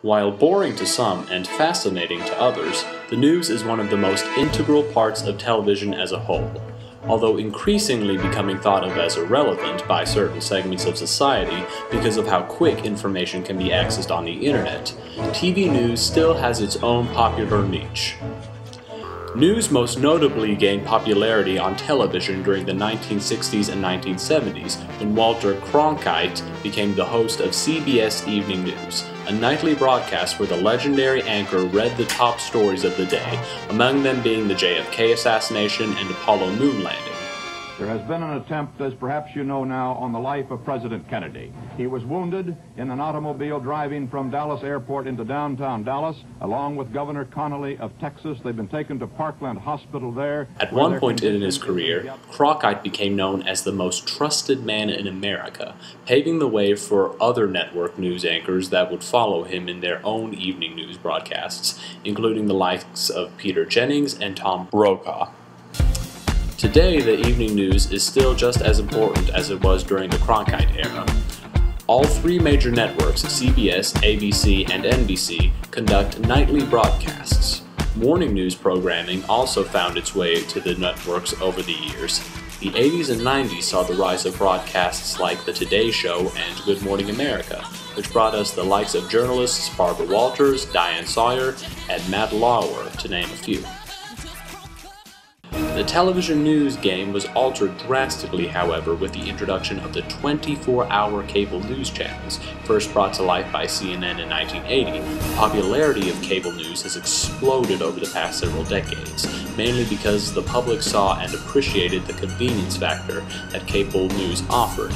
While boring to some and fascinating to others, the news is one of the most integral parts of television as a whole. Although increasingly becoming thought of as irrelevant by certain segments of society because of how quick information can be accessed on the internet, TV news still has its own popular niche. News most notably gained popularity on television during the 1960s and 1970s when Walter Cronkite became the host of CBS Evening News, a nightly broadcast where the legendary anchor read the top stories of the day, among them being the JFK assassination and Apollo moon landing. There has been an attempt, as perhaps you know now, on the life of President Kennedy. He was wounded in an automobile driving from Dallas Airport into downtown Dallas, along with Governor Connolly of Texas. They've been taken to Parkland Hospital there. At one point in his career, Cronkite became known as the most trusted man in America, paving the way for other network news anchors that would follow him in their own evening news broadcasts, including the likes of Peter Jennings and Tom Brokaw. Today, the evening news is still just as important as it was during the Cronkite era. All three major networks, CBS, ABC, and NBC, conduct nightly broadcasts. Morning news programming also found its way to the networks over the years. The 80s and 90s saw the rise of broadcasts like The Today Show and Good Morning America, which brought us the likes of journalists Barbara Walters, Diane Sawyer, and Matt Lauer, to name a few. The television news game was altered drastically, however, with the introduction of the 24-hour cable news channels, first brought to life by CNN in 1980. The popularity of cable news has exploded over the past several decades, mainly because the public saw and appreciated the convenience factor that cable news offered.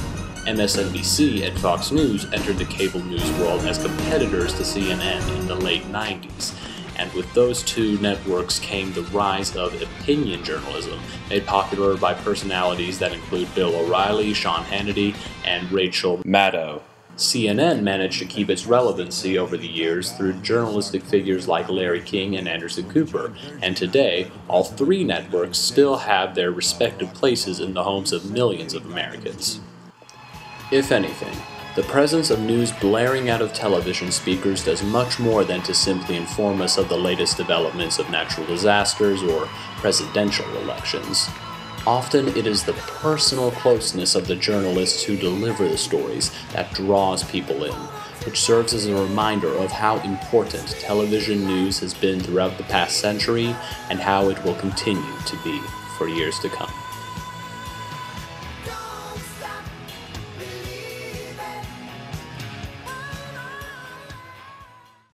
MSNBC and Fox News entered the cable news world as competitors to CNN in the late 90s. And with those two networks came the rise of opinion journalism, made popular by personalities that include Bill O'Reilly, Sean Hannity, and Rachel Maddow. CNN managed to keep its relevancy over the years through journalistic figures like Larry King and Anderson Cooper, and today, all three networks still have their respective places in the homes of millions of Americans. If anything, the presence of news blaring out of television speakers does much more than to simply inform us of the latest developments of natural disasters or presidential elections. Often it is the personal closeness of the journalists who deliver the stories that draws people in, which serves as a reminder of how important television news has been throughout the past century and how it will continue to be for years to come.